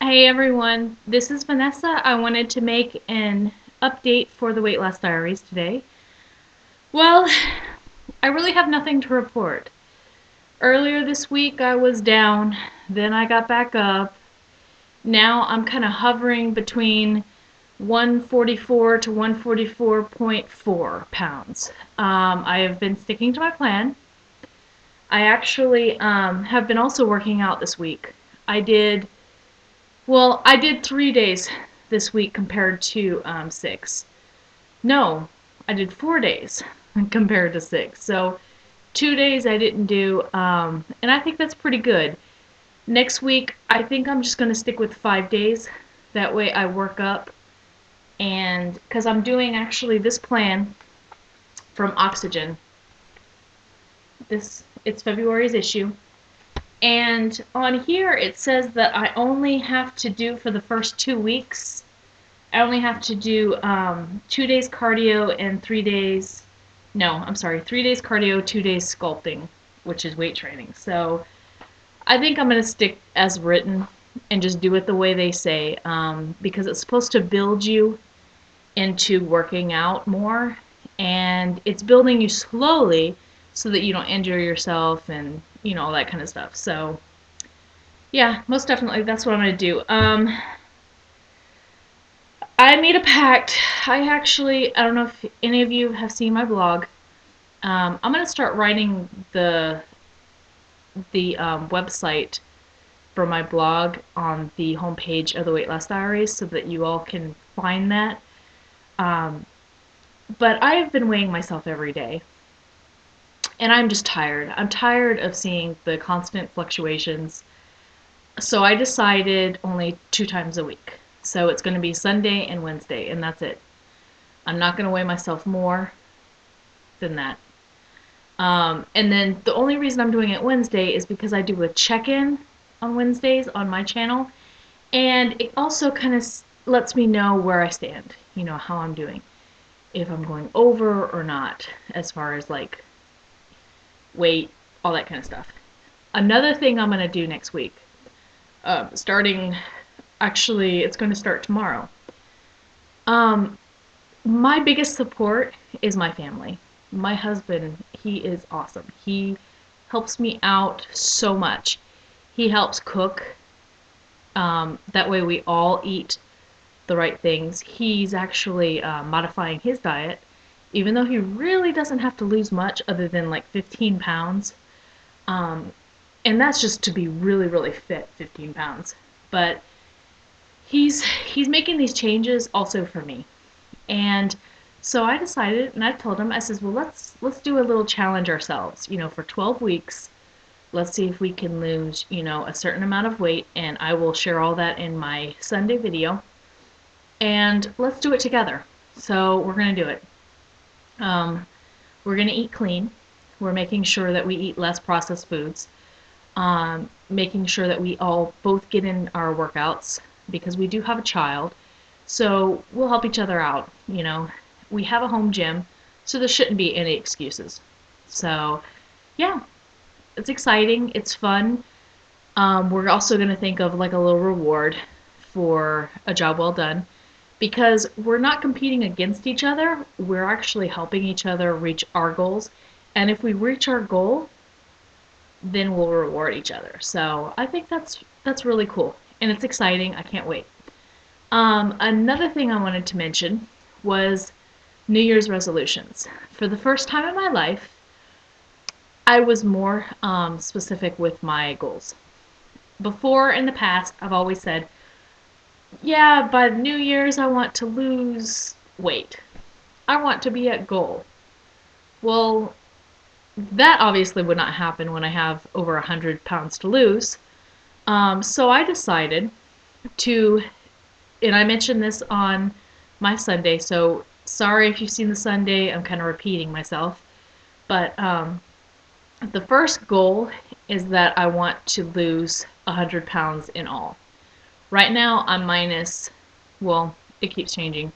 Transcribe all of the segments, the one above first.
Hey everyone, this is Vanessa. I wanted to make an update for the Weight Loss Diaries today. Well, I really have nothing to report. Earlier this week I was down, then I got back up. Now I'm kind of hovering between 144 to 144.4 pounds. I have been sticking to my plan. I actually have been also working out this week. I did I did 3 days this week compared to 6. No, I did 4 days compared to 6. So 2 days I didn't do, and I think that's pretty good. Next week, I think I'm just going to stick with 5 days. That way I work up, and because I'm doing actually this plan from Oxygen. It's February's issue. And on here it says that I only have to do for the first 2 weeks. I only have to do 2 days cardio and 3 days. No, I'm sorry, 3 days cardio, 2 days sculpting, which is weight training. So I think I'm gonna stick as written and just do it the way they say, because it's supposed to build you into working out more, and it's building you slowly so that you don't injure yourself and all that kind of stuff. So yeah, most definitely that's what I'm gonna do. I made a pact. I don't know if any of you have seen my blog. I'm gonna start writing the website for my blog on the homepage of the Weight Loss Diaries so that you all can find that. But I have been weighing myself every day, and I'm just tired. I'm tired of seeing the constant fluctuations. So I decided only 2 times a week. So it's going to be Sunday and Wednesday, and that's it. I'm not going to weigh myself more than that. And then the only reason I'm doing it Wednesday is because I do a check-in on Wednesdays on my channel, and it also kind of lets me know where I stand, how I'm doing, if I'm going over or not, as far as like weight, all that kind of stuff. Another thing I'm going to do next week, actually, it's going to start tomorrow. My biggest support is my family. My husband, he is awesome. He helps me out so much. He helps cook. That way we all eat the right things. He's actually modifying his diet, even though he really doesn't have to lose much other than like 15 pounds. And that's just to be really, really fit, 15 pounds. But he's making these changes also for me. And so I decided, and I told him, I says, well, let's do a little challenge ourselves, for 12 weeks. Let's see if we can lose, a certain amount of weight, and I will share all that in my Sunday video. And let's do it together. So we're going to do it. We're going to eat clean. We're making sure that we eat less processed foods. Making sure that we all both get in our workouts, because we do have a child. So we'll help each other out. We have a home gym, so there shouldn't be any excuses. So yeah, it's exciting. It's fun. We're also going to think of like a little reward for a job well done, because we're not competing against each other. We're actually helping each other reach our goals. And if we reach our goal, then we'll reward each other. So I think that's really cool, and it's exciting. I can't wait. Another thing I wanted to mention was New Year's resolutions. For the first time in my life, I was more specific with my goals. Before, in the past, I've always said, yeah, by New Year's I want to lose weight. I want to be at goal. Well, that obviously would not happen when I have over 100 pounds to lose. So I decided to, and I mentioned this on my Sunday, so sorry if you've seen the Sunday, I'm kind of repeating myself. But the first goal is that I want to lose 100 pounds in all. Right now I'm minus, well, it keeps changing,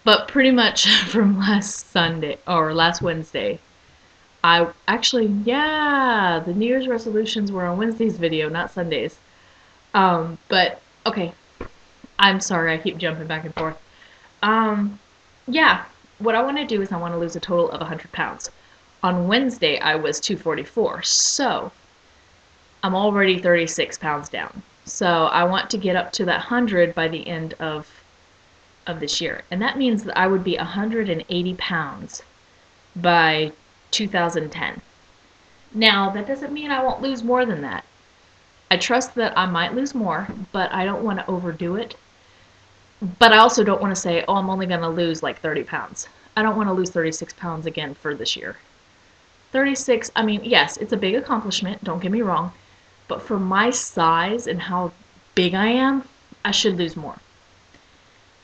but pretty much from last Sunday or last Wednesday. I actually, yeah, the New Year's resolutions were on Wednesday's video, not Sundays. But Okay, I'm sorry, I keep jumping back and forth. Um, yeah, what I want to do is I want to lose a total of 100 pounds. On Wednesday, I was 244, so I'm already 36 pounds down. So I want to get up to that 100 by the end of this year. And that means that I would be 180 pounds by 2010. Now, that doesn't mean I won't lose more than that. I trust that I might lose more, but I don't want to overdo it. But I also don't want to say, oh, I'm only going to lose like 30 pounds. I don't want to lose 36 pounds again for this year. 36, I mean, yes, it's a big accomplishment, don't get me wrong, but for my size and how big I am, I should lose more.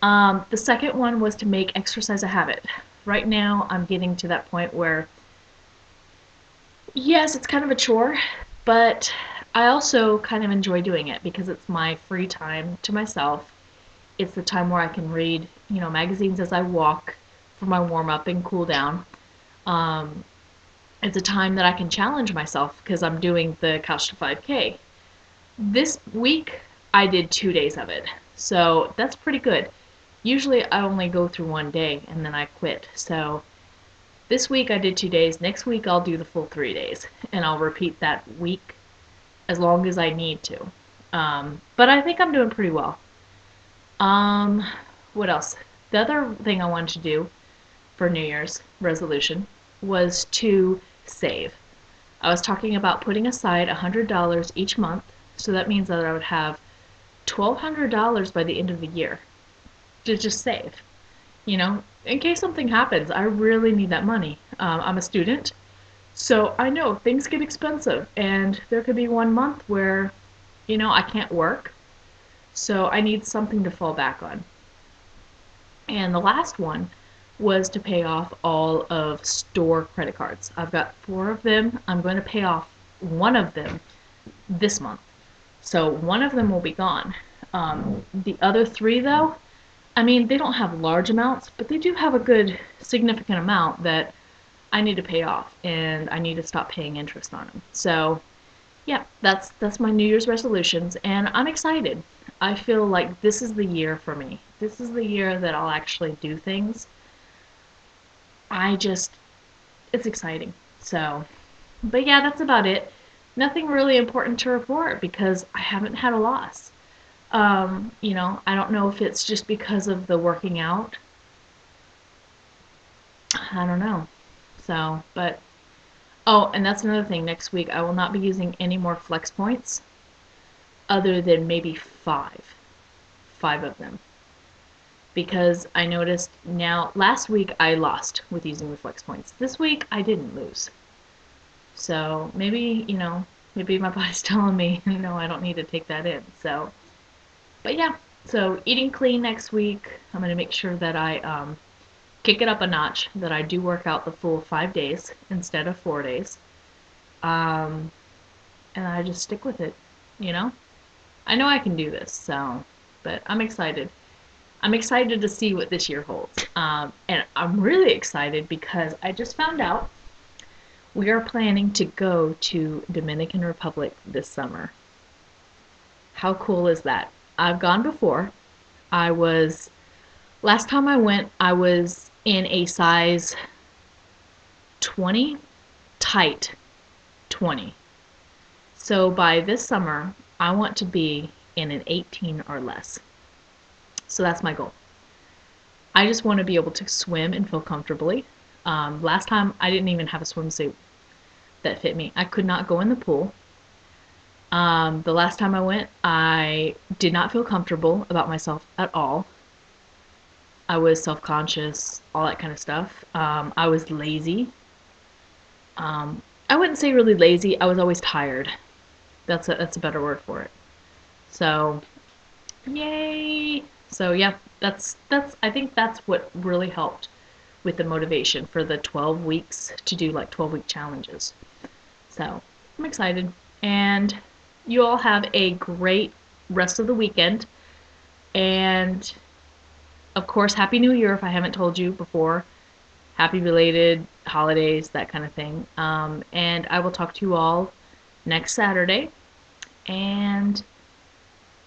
The second one was to make exercise a habit. Right now, I'm getting to that point where, yes, it's kind of a chore, but I also kind of enjoy doing it because it's my free time to myself. It's the time where I can read, magazines as I walk for my warm up and cool down. Um, it's a time that I can challenge myself because I'm doing the Couch to 5K. This week, I did 2 days of it, so that's pretty good. Usually, I only go through one day and then I quit. So this week I did 2 days. Next week I'll do the full 3 days, and I'll repeat that week as long as I need to. But I think I'm doing pretty well. Um, what else? The other thing I wanted to do for New Year's resolution was to save. I was talking about putting aside $100 each month, so that means that I would have $1,200 by the end of the year to just save. In case something happens, I really need that money. I'm a student, so I know things get expensive, and there could be one month where, I can't work, so I need something to fall back on. And the last one was to pay off all of store credit cards. I've got 4 of them. I'm going to pay off one of them this month. So one of them will be gone. The other 3, though, I mean, they don't have large amounts, but they do have a good significant amount that I need to pay off, and I need to stop paying interest on them. So, yeah, that's my New Year's resolutions, and I'm excited. I feel like this is the year for me. This is the year that I'll actually do things. It's exciting. So, but yeah, that's about it. Nothing really important to report because I haven't had a loss. I don't know if it's just because of the working out. I don't know. So, but, oh, and that's another thing. Next week, I will not be using any more flex points other than maybe five of them. Because I noticed now, last week I lost with using the flex points. This week I didn't lose. So maybe, maybe my body's telling me, no, I don't need to take that in. So, but yeah, so eating clean next week. I'm going to make sure that I kick it up a notch, that I do work out the full 5 days instead of 4 days. Um, and I just stick with it, you know? I know I can do this, so, but I'm excited. I'm excited to see what this year holds. And I'm really excited because I just found out we are planning to go to Dominican Republic this summer. How cool is that? I've gone before. I was, last time I went, I was in a size 20, tight 20. So by this summer, I want to be in an 18 or less. So that's my goal. I just want to be able to swim and feel comfortably. Last time, I didn't even have a swimsuit that fit me. I could not go in the pool. The last time I went, I did not feel comfortable about myself at all. I was self-conscious, all that kind of stuff. I was lazy. I wouldn't say really lazy. I was always tired. That's a better word for it. So, yay! So yeah, that's I think that's what really helped with the motivation for the 12 weeks to do like 12-week challenges. So, I'm excited. And you all have a great rest of the weekend. And of course, Happy New Year if I haven't told you before. Happy belated holidays, that kind of thing. And I will talk to you all next Saturday. And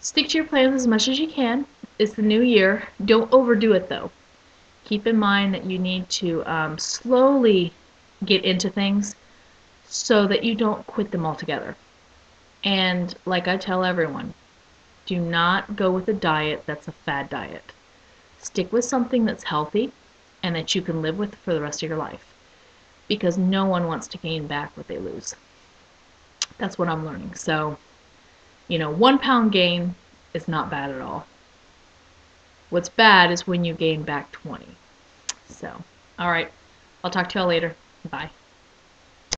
Stick to your plans as much as you can. It's the new year. Don't overdo it though. Keep in mind that you need to slowly get into things so that you don't quit them altogether. And like I tell everyone, do not go with a diet that's a fad diet. Stick with something that's healthy and that you can live with for the rest of your life. Because no one wants to gain back what they lose. That's what I'm learning. So, 1 pound gain is not bad at all. What's bad is when you gain back 20. So, all right. I'll talk to y'all later. Bye.